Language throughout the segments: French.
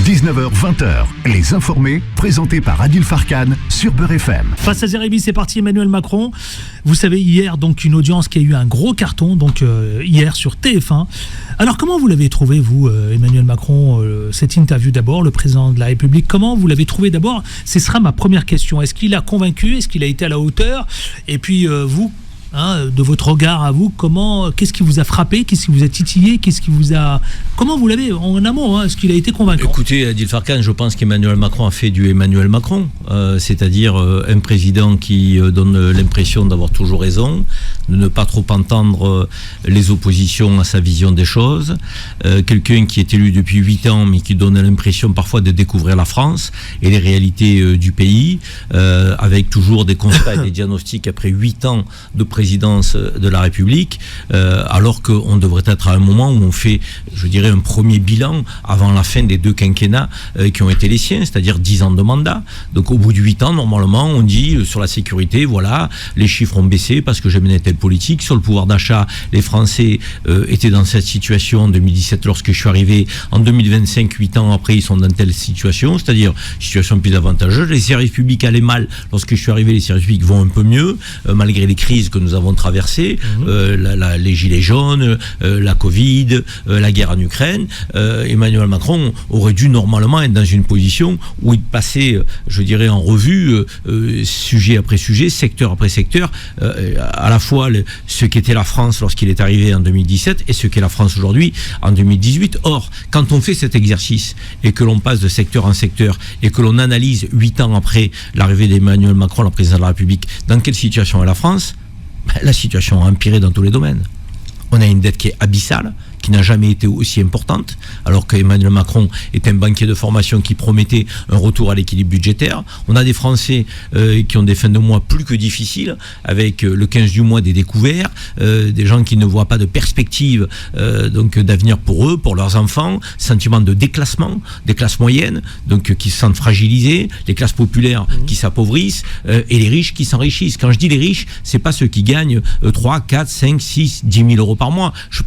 19h-20h, Les Informés, présentés par Adil Farkan sur Beurre FM. Face à Zerébi, c'est parti. Emmanuel Macron. Vous savez, hier, donc une audience qui a eu un gros carton, donc hier sur TF1. Alors, comment vous l'avez trouvé, vous, Emmanuel Macron, cette interview d'abord, le président de la République? Comment vous l'avez trouvé d'abord? Ce sera ma première question. Est-ce qu'il a convaincu? Est-ce qu'il a été à la hauteur? Et puis, vous, de votre regard à vous, qu'est-ce qui vous a frappé? Qu'est-ce qui vous a titillé? Comment vous l'avez, en amont, est-ce qu'il a été convaincant? Écoutez, Adil Farkan, je pense qu'Emmanuel Macron a fait du Emmanuel Macron, c'est-à-dire un président qui donne l'impression d'avoir toujours raison, de ne pas trop entendre les oppositions à sa vision des choses, quelqu'un qui est élu depuis 8 ans, mais qui donne l'impression parfois de découvrir la France et les réalités du pays, avec toujours des constats et des diagnostics après 8 ans de présidence de la République, alors qu'on devrait être à un moment où on fait, je dirais, un premier bilan avant la fin des 2 quinquennats qui ont été les siens, c'est-à-dire 10 ans de mandat. Donc au bout de 8 ans, normalement, on dit sur la sécurité, voilà, les chiffres ont baissé parce que j'ai mené telle politique. Sur le pouvoir d'achat, les Français étaient dans cette situation en 2017 lorsque je suis arrivé. En 2025, 8 ans après, ils sont dans telle situation, c'est-à-dire situation plus avantageuse. Les services publics allaient mal. Lorsque je suis arrivé, les services publics vont un peu mieux, malgré les crises que nous avons traversées, les gilets jaunes, la Covid, la guerre en Ukraine. Emmanuel Macron aurait dû normalement être dans une position où il passait, je dirais, en revue, sujet après sujet, secteur après secteur, à la fois ce qu'était la France lorsqu'il est arrivé en 2017 et ce qu'est la France aujourd'hui en 2018. Or, quand on fait cet exercice et que l'on passe de secteur en secteur et que l'on analyse 8 ans après l'arrivée d'Emmanuel Macron, la présidence de la République, dans quelle situation est la France? La situation a empiré dans tous les domaines. On a une dette qui est abyssale, qui n'a jamais été aussi importante, alors qu'Emmanuel Macron est un banquier de formation qui promettait un retour à l'équilibre budgétaire. On a des Français qui ont des fins de mois plus que difficiles, avec le 15 du mois des découverts, des gens qui ne voient pas de perspective donc d'avenir pour eux, pour leurs enfants, sentiment de déclassement, des classes moyennes donc qui se sentent fragilisées, les classes populaires qui s'appauvrissent et les riches qui s'enrichissent. Quand je dis les riches, c'est pas ceux qui gagnent 3, 4, 5, 6, 10 000 euros par mois. Je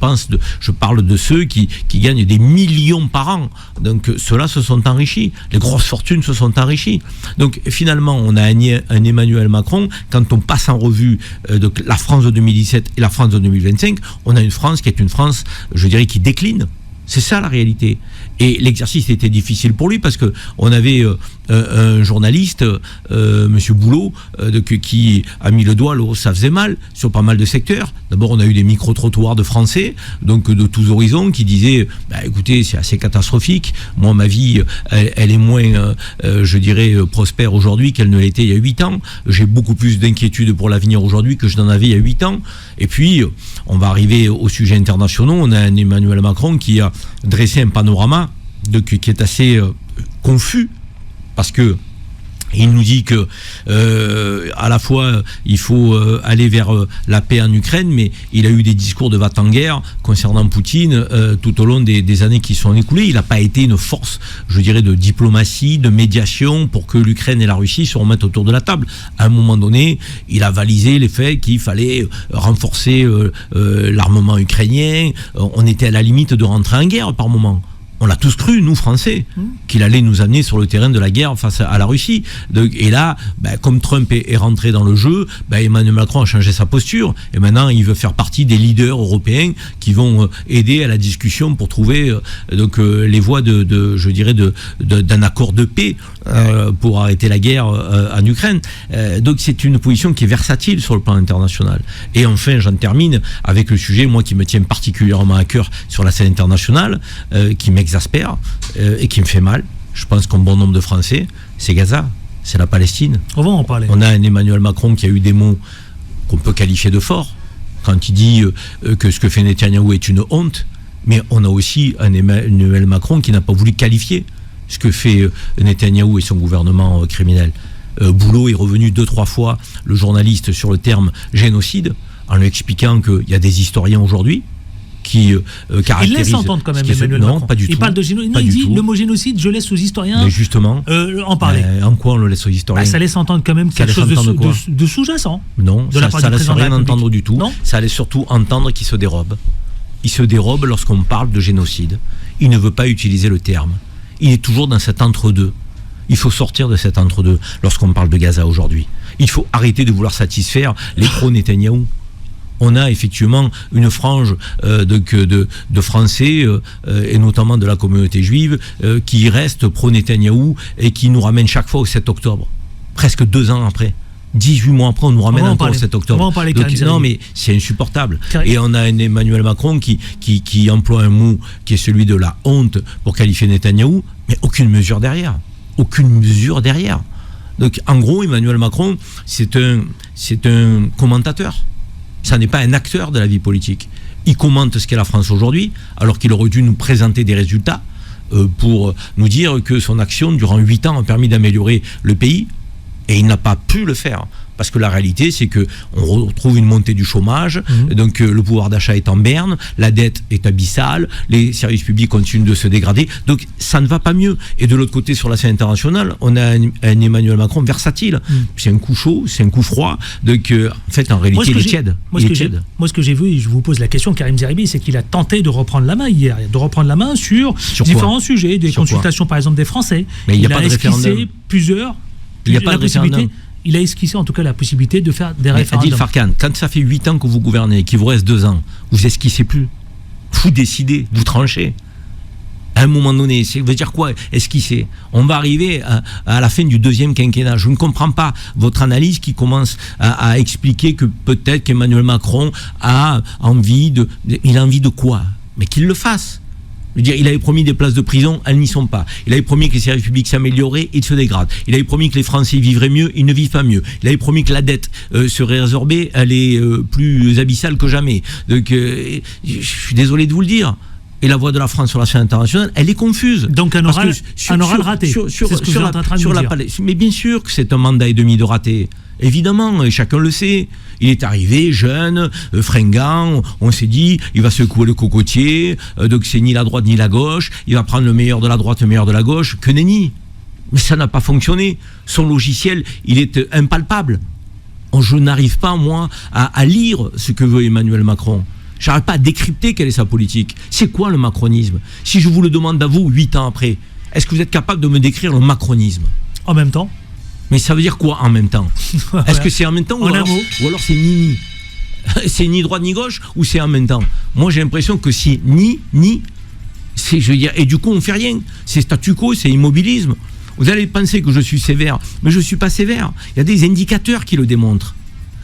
parle de ceux qui gagnent des millions par an. Donc ceux-là se sont enrichis. Les grosses fortunes se sont enrichies. Donc finalement, on a un Emmanuel Macron, quand on passe en revue la France de 2017 et la France de 2025, on a une France qui est une France, je dirais, qui décline. C'est ça la réalité. Et l'exercice était difficile pour lui parce que on avait un journaliste, Monsieur Boulot, qui a mis le doigt là où ça faisait mal sur pas mal de secteurs. D'abord, on a eu des micro-trottoirs de Français, donc de tous horizons, qui disaient écoutez, c'est assez catastrophique. Moi, ma vie, elle est moins, je dirais, prospère aujourd'hui qu'elle ne l'était il y a 8 ans. J'ai beaucoup plus d'inquiétude pour l'avenir aujourd'hui que je n'en avais il y a 8 ans. Et puis, on va arriver aux sujets internationaux. On a un Emmanuel Macron qui a dressé un panorama qui est assez confus, parce que il nous dit que à la fois il faut aller vers la paix en Ukraine, mais il a eu des discours de va-t-en-guerre concernant Poutine tout au long des années qui sont écoulées. Il n'a pas été une force, je dirais, de diplomatie, de médiation pour que l'Ukraine et la Russie se remettent autour de la table. À un moment donné, il a validé les faits qu'il fallait renforcer l'armement ukrainien. On était à la limite de rentrer en guerre par moment. On l'a tous cru, nous Français, qu'il allait nous amener sur le terrain de la guerre face à la Russie. Et là, comme Trump est rentré dans le jeu, Emmanuel Macron a changé sa posture. Et maintenant, il veut faire partie des leaders européens qui vont aider à la discussion pour trouver les voies je dirais, d'un accord de paix pour arrêter la guerre en Ukraine. Donc c'est une position qui est versatile sur le plan international. Et enfin, j'en termine avec le sujet, moi, qui me tient particulièrement à cœur sur la scène internationale, qui m'exaspère et qui me fait mal. Je pense qu'un bon nombre de Français, c'est Gaza, c'est la Palestine. On va en parler. On a un Emmanuel Macron qui a eu des mots qu'on peut qualifier de forts quand il dit que ce que fait Netanyahou est une honte, mais on a aussi un Emmanuel Macron qui n'a pas voulu qualifier ce que fait Netanyahou et son gouvernement criminel. Boulot est revenu 2-3 fois, le journaliste, sur le terme génocide, en lui expliquant qu'il y a des historiens aujourd'hui qui caractérise... Il laisse entendre quand même Emmanuel Macron. Non, pas du tout. Il parle de génocide. Non, il dit le mot génocide, je laisse aux historiens. Mais justement, en parler. En quoi on le laisse aux historiens? Ça laisse entendre quand même quelque chose de sous-jacent. Non, ça laisse rien entendre du tout. Non, ça laisse surtout entendre qu'il se dérobe. Il se dérobe lorsqu'on parle de génocide. Il ne veut pas utiliser le terme. Il est toujours dans cet entre-deux. Il faut sortir de cet entre-deux lorsqu'on parle de Gaza aujourd'hui. Il faut arrêter de vouloir satisfaire les pro-Netanyahou. On a effectivement une frange de Français, et notamment de la communauté juive, qui reste pro-Netanyahou et qui nous ramène chaque fois au 7 octobre. Presque 2 ans après. 18 mois après, on nous ramène encore au 7 octobre. On va en parler, donc, non, mais c'est insupportable. Et on a un Emmanuel Macron qui emploie un mot qui est celui de la honte pour qualifier Netanyahou, mais aucune mesure derrière. Aucune mesure derrière. Donc, en gros, Emmanuel Macron, c'est un commentateur. Ça n'est pas un acteur de la vie politique. Il commente ce qu'est la France aujourd'hui, alors qu'il aurait dû nous présenter des résultats pour nous dire que son action, durant 8 ans, a permis d'améliorer le pays. Et il n'a pas pu le faire. Parce que la réalité, c'est qu'on retrouve une montée du chômage, donc le pouvoir d'achat est en berne, la dette est abyssale, les services publics continuent de se dégrader, donc ça ne va pas mieux. Et de l'autre côté, sur la scène internationale, on a un Emmanuel Macron versatile. C'est un coup chaud, c'est un coup froid, donc en fait, en réalité, il est tiède. Moi, ce que j'ai vu, et je vous pose la question, Karim Zeribi, c'est qu'il a tenté de reprendre la main hier, de reprendre la main sur différents sujets, des consultations par exemple des Français. Mais il n'y a pas de esquissé référendum. Il n'y a pas de référendum. Il a esquissé en tout cas la possibilité de faire des référendums. Adil Farkan, quand ça fait 8 ans que vous gouvernez et qu'il vous reste 2 ans, vous esquissez plus. Vous décidez, vous tranchez. À un moment donné, ça veut dire quoi, esquisser? On va arriver à la fin du 2e quinquennat. Je ne comprends pas votre analyse qui commence à expliquer que peut-être qu'Emmanuel Macron a envie de... Il a envie de quoi? Mais qu'il le fasse. Je veux dire, il avait promis des places de prison, elles n'y sont pas. Il avait promis que les services publics s'amélioraient, ils se dégradent. Il avait promis que les Français vivraient mieux, ils ne vivent pas mieux. Il avait promis que la dette serait résorbée, elle est plus abyssale que jamais. Donc, je suis désolé de vous le dire. Et la voix de la France sur la scène internationale, elle est confuse. Donc un oral raté. Mais bien sûr que c'est un mandat et demi de raté. Évidemment, et chacun le sait. Il est arrivé jeune, fringant, on s'est dit, il va secouer le cocotier, donc c'est ni la droite ni la gauche, il va prendre le meilleur de la droite, le meilleur de la gauche, que nenni. Mais ça n'a pas fonctionné. Son logiciel, il est impalpable. Je n'arrive pas, moi, à lire ce que veut Emmanuel Macron. Je n'arrive pas à décrypter quelle est sa politique. C'est quoi le macronisme? Si je vous le demande à vous, 8 ans après, est-ce que vous êtes capable de me décrire le macronisme? En même temps? Mais ça veut dire quoi en même temps? Est-ce que c'est en même temps ou alors c'est ni? C'est ni droite ni gauche ou c'est en même temps? Moi j'ai l'impression que c'est ni, c'est, je veux dire, et du coup on fait rien. C'est statu quo, c'est immobilisme. Vous allez penser que je suis sévère, mais je ne suis pas sévère. Il y a des indicateurs qui le démontrent.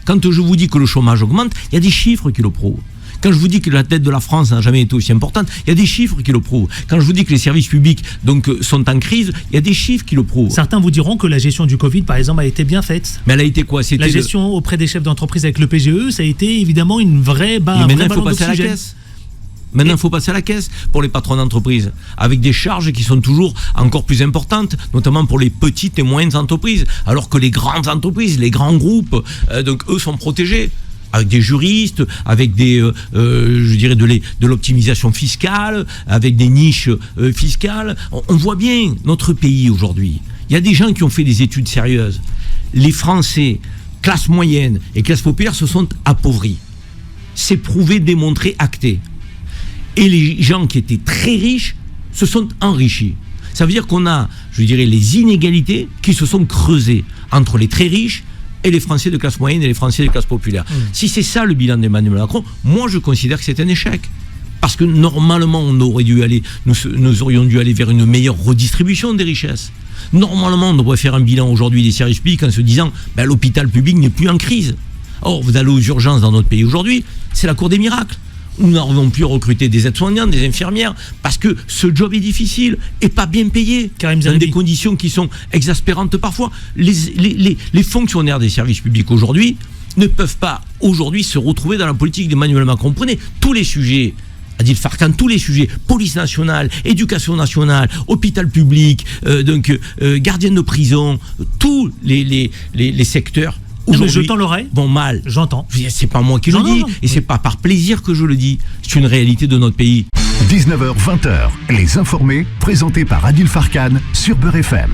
Quand je vous dis que le chômage augmente, il y a des chiffres qui le prouvent. Quand je vous dis que la dette de la France n'a jamais été aussi importante, il y a des chiffres qui le prouvent. Quand je vous dis que les services publics sont en crise, il y a des chiffres qui le prouvent. Certains vous diront que la gestion du Covid, par exemple, a été bien faite. Mais elle a été quoi? La gestion auprès des chefs d'entreprise avec le PGE, ça a été évidemment une vraie barre. Mais maintenant, il faut passer à la caisse. Maintenant, il faut passer à la caisse pour les patrons d'entreprise, avec des charges qui sont toujours encore plus importantes, notamment pour les petites et moyennes entreprises, alors que les grandes entreprises, les grands groupes, donc eux sont protégés. Avec des juristes, avec des, je dirais de l'optimisation fiscale, avec des niches fiscales. On voit bien notre pays aujourd'hui. Il y a des gens qui ont fait des études sérieuses. Les Français, classe moyenne et classe populaire, se sont appauvris. C'est prouvé, démontré, acté. Et les gens qui étaient très riches se sont enrichis. Ça veut dire qu'on a, je dirais, les inégalités qui se sont creusées entre les très riches et les Français de classe moyenne et les Français de classe populaire. Si c'est ça le bilan d'Emmanuel Macron, moi je considère que c'est un échec. Parce que normalement, nous aurions dû aller vers une meilleure redistribution des richesses. Normalement, on devrait faire un bilan aujourd'hui des services publics en se disant l'hôpital public n'est plus en crise. Or, vous allez aux urgences dans notre pays aujourd'hui, c'est la cour des miracles. Nous n'arrivons plus à recruter des aides-soignantes, des infirmières, parce que ce job est difficile et pas bien payé, dans des conditions qui sont exaspérantes parfois. Les fonctionnaires des services publics aujourd'hui ne peuvent pas aujourd'hui se retrouver dans la politique d'Emmanuel Macron. Prenez tous les sujets, Adil Farkan, tous les sujets, police nationale, éducation nationale, hôpital public, gardien de prison, tous les secteurs. Aujourd'hui, je tends l'oreille. Bon, mal. J'entends. C'est pas moi qui le dis. Et c'est pas par plaisir que je le dis. C'est une réalité de notre pays. 19h, 20h. Les informés, présentés par Adil Farkan sur Beurre FM.